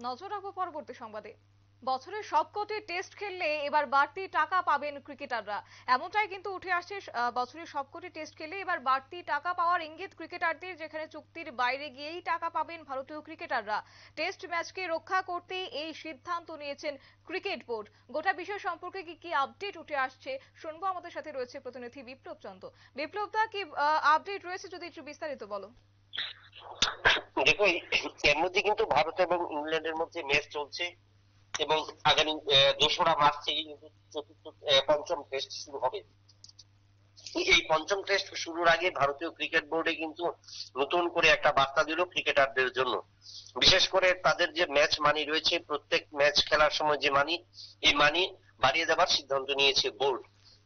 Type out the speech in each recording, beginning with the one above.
নজর রাখবো পরবর্তী সংবাদে। বছরের সবকটি টেস্ট খেললে এবার বাড়তি টাকা পাবেন ক্রিকেটাররা, এমনটাই কিন্তু উঠে আসছে। বছরের সবকটি টেস্ট খেললে এবার বাড়তি টাকা পাওয়ার ইঙ্গিত ক্রিকেটারদের, যেখানে চুক্তির বাইরে গিয়েই টাকা পাবেন ভারতীয় ক্রিকেটাররা। টেস্ট ম্যাচকে রক্ষা করতেই এই সিদ্ধান্ত নিয়েছেন ক্রিকেট বোর্ড। গোটা বিষয় সম্পর্কে কি কি আপডেট উঠে আসছে শুনবো। আমাদের সাথে রয়েছে প্রতিনিধি বিপ্লব চন্দ্র। বিপ্লব দা, কি আপডেট রয়েছে যদি একটু বিস্তারিত বলো। দেখো, এর মধ্যে কিন্তু ভারত এবং ইংল্যান্ডের মধ্যে ম্যাচ চলছে এবং আগামী 2রা মার্চ থেকে কিন্তু পঞ্চম টেস্ট শুরু হবে। এই পঞ্চম টেস্ট শুরুর আগে ভারতীয় ক্রিকেট বোর্ডে কিন্তু নতুন করে একটা বার্তা দিল ক্রিকেটারদের জন্য। বিশেষ করে তাদের যে ম্যাচ মানি রয়েছে, প্রত্যেক ম্যাচ খেলার সময় যে মানি, এই মানি বাড়িয়ে দেওয়ার সিদ্ধান্ত নিয়েছে বোর্ড।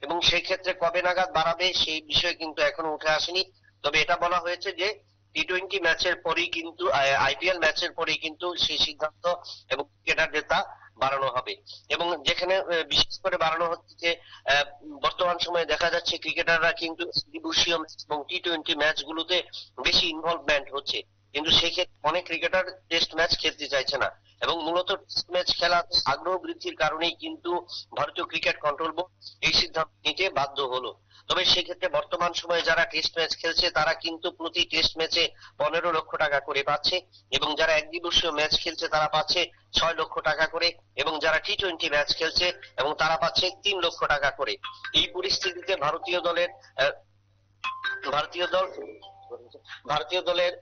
এবং সেই ক্ষেত্রে কবে নাগাদ বাড়াবে সেই বিষয় কিন্তু এখনো উঠে আসেনি। তবে এটা বলা হয়েছে যে টি-20 ম্যাচের পরেই কিন্তু, আইপিএল ম্যাচের পরেই কিন্তু সেই সিদ্ধান্ত এবং ক্রিকেটারদের তা বাড়ানো হবে। এবং যেখানে বিশেষ করে বাড়ানো হচ্ছে যে বর্তমান সময়ে দেখা যাচ্ছে ক্রিকেটাররা কিন্তু দিবসীয় এবং টি-20 ম্যাচ গুলোতে বেশি ইনভলভমেন্ট হচ্ছে, কিন্তু সেক্ষেত্রে অনেক ক্রিকেটার টেস্ট ম্যাচ খেলতে চাইছে না। এবং মূলত টেস্ট ম্যাচ খেলার আগ্রহ বৃদ্ধির কারণেই কিন্তু ভারতীয় ক্রিকেট কন্ট্রোল বোর্ড এই সিদ্ধান্ত নিতে বাধ্য হলো। তবে সেক্ষেত্রে বর্তমান সময়ে যারা টেস্ট ম্যাচ খেলছে তারা কিন্তু প্রতি টেস্ট ম্যাচে 15 লক্ষ টাকা করে পাচ্ছে, এবং যারা এক দিবসীয় ম্যাচ খেলছে তারা পাচ্ছে 6 লক্ষ টাকা করে, এবং যারা টি-20 ম্যাচ খেলছে এবং তারা পাচ্ছে 3 লক্ষ টাকা করে। এই পরিস্থিতিতে আহ, ভারতীয় দল ভারতীয় দলের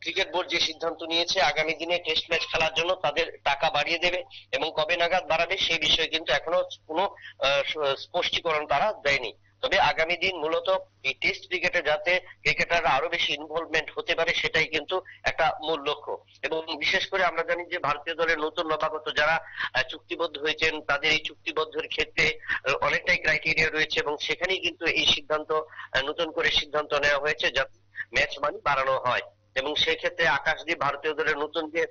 ক্রিকেট বোর্ড যে সিদ্ধান্ত নিয়েছে আগামী দিনে টেস্ট ম্যাচ খেলার জন্য তাদের টাকা বাড়িয়ে দেবে, এবং কবে নাগাদ বাড়াবে সেই বিষয়ে কিন্তু এখনো কোনো স্পষ্টীকরণ তারা দেয়নি। তবে আগামী দিন মূলত এই টেস্ট ক্রিকেটে যাতে ক্রিকেটাররা আরো বেশি ইনভলভমেন্ট হতে পারে সেটাই কিন্তু একটা মূল লক্ষ্য। এবং বিশেষ করে আমরা জানি যে ভারতীয় দলের নতুন নবাগত যারা চুক্তিবদ্ধ হয়েছেন তাদের এই চুক্তিবদ্ধের ক্ষেত্রে অনেকটাই ক্রাইটেরিয়া রয়েছে, এবং সেখানেই কিন্তু এই সিদ্ধান্ত, নতুন করে সিদ্ধান্ত নেওয়া হয়েছে যাতে ম্যাচ মানি বাড়ানো হয়। এবং সেক্ষেত্রে আকাশদীপ ভারতীয় দলের নতুন যে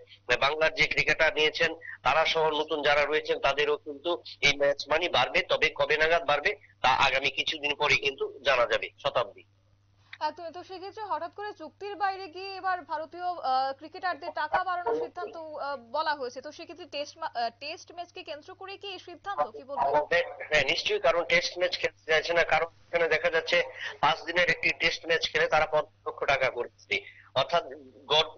বাংলার যে ক্রিকেটার নিয়েছেন তারা সহ নতুন যারা রয়েছেন তাদেরও কিন্তু এই ম্যাচ মানি বাড়বে। তবে কবে নাগাদ বাড়বে তা আগামী কিছুদিন পরে কিন্তু জানা যাবে। শতাব্দী। একদমই। তো সেক্ষেত্রে হঠাৎ করে চুক্তির বাইরে গিয়ে এবার ভারতীয় ক্রিকেটারদের টাকা বাড়ানোর সিদ্ধান্ত বলা হয়েছে, তো সেক্ষেত্রে টেস্ট ম্যাচকে কেন্দ্র করে কি এই সিদ্ধান্ত, কি বলবেন? হ্যাঁ, নিশ্চয়ই, কারণ টেস্ট ম্যাচ খেলতে চাইছে না, কারণ এখানে দেখা যাচ্ছে 5 দিনের একটি টেস্ট ম্যাচ খেলে তারা 15 লক্ষ টাকা করছে, অর্থাৎ গড়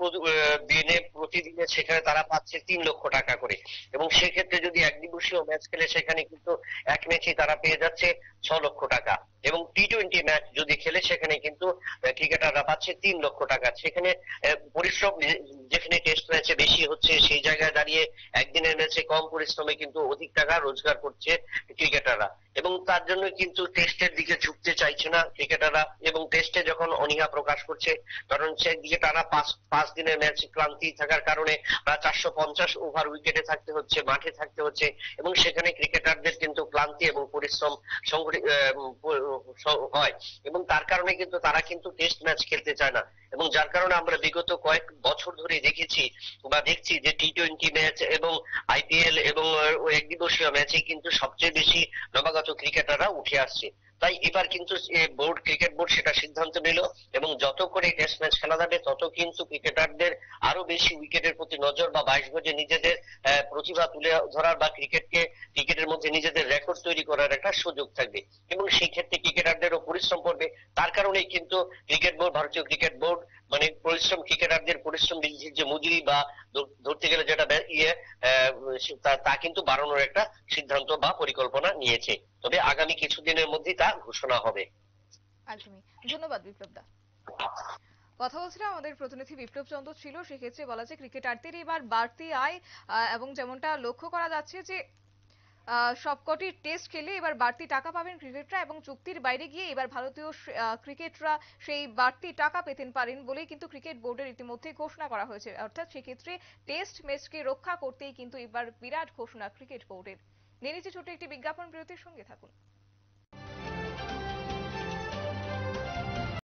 দিনে প্রতিদিনে সেখানে তারা পাচ্ছে 3 লক্ষ টাকা করে। এবং সেক্ষেত্রে যদি এক দিবসীয় ম্যাচ খেলে সেখানে কিন্তু এক ম্যাচই তারা পেয়ে যাচ্ছে 6 লক্ষ টাকা। এবং টি-20 ম্যাচ যদি খেলে সেখানে কিন্তু ক্রিকেটাররা পাচ্ছে 3 লক্ষ টাকা। সেখানে পরিশ্রম যেখানে টেস্ট ম্যাচে বেশি হচ্ছে সেই জায়গায় দাঁড়িয়ে একদিনের ম্যাচে কম পরিশ্রমে কিন্তু অধিক টাকা রোজগার করছে ক্রিকেটাররা। এবং তার জন্য কিন্তু টেস্টের দিকে ঝুঁকতে চাইছে না ক্রিকেটাররা, এবং টেস্টে যখন অনীহা প্রকাশ করছে কারণ সেদিকে টানা পাঁচ পাঁচ দিনের ম্যাচ ক্লান্তি থাকার কারণে প্রায় 450 ওভার উইকেটে থাকতে হচ্ছে, মাঠে থাকতে হচ্ছে, এবং সেখানে ক্রিকেটারদের কিন্তু ক্লান্তি এবং পরিশ্রম হয়। এবং তার কারণে কিন্তু তারা কিন্তু টেস্ট ম্যাচ খেলতে চায় না। এবং যার কারণে আমরা বিগত কয়েক বছর ধরে দেখেছি বা দেখছি যে টি-20 ম্যাচ এবং আইপিএল এবং ওই এক দিবসীয় ম্যাচে কিন্তু সবচেয়ে বেশি নবাগত ক্রিকেটাররা উঠে আসছে। তাই এবার কিন্তু ক্রিকেট বোর্ড সেটা সিদ্ধান্ত নিল, এবং যত করে টেস্ট ম্যাচ খেলা যাবে তত কিন্তু ক্রিকেটারদের আরো বেশি উইকেটের প্রতি নজর বা 22 গজে নিজেদের প্রতিভা তুলে ধরার বা ক্রিকেটের মধ্যে নিজেদের রেকর্ড তৈরি করার একটা সুযোগ থাকবে। এবং সেই ক্ষেত্রে ক্রিকেটারদেরও পরিশ্রম করবে। তার কারণেই কিন্তু ভারতীয় ক্রিকেট বোর্ড মানে ক্রিকেটারদের পরিশ্রম বৃদ্ধির যে মজুরি বা ধরতে গেলে যেটা আহ, তা কিন্তু বাড়ানোর একটা সিদ্ধান্ত বা পরিকল্পনা নিয়েছে। তবে আগামী কিছুদিনের মধ্যেই তা ঘোষণা হবে। একদমই। ধন্যবাদ বিপ্লব দা। কথা বলছিলাম, আমাদের প্রতিনিধি বিপ্লব চন্দ্র ছিল। সেক্ষেত্রে বলা যায় ক্রিকেটারদের এবার বাড়তি আয়, এবং যেমনটা লক্ষ্য করা যাচ্ছে যে সবকটি টেস্ট খেলে এবার বাড়তি টাকা পাবেন ক্রিকেটরা, এবং চুক্তির বাইরে গিয়ে এবার ভারতীয় ক্রিকেটরা সেই বাড়তি টাকা পেতে পারেন বলেই কিন্তু ক্রিকেট বোর্ডের ইতিমধ্যে ঘোষণা করা হয়েছে। অর্থাৎ সেক্ষেত্রে টেস্ট ম্যাচকে রক্ষা করতেই কিন্তু এবার বিরাট ঘোষণা ক্রিকেট বোর্ডের। নিয়ে নিচ্ছে ছোট্ট একটি বিজ্ঞাপন বিরতির, সঙ্গে থাকুন।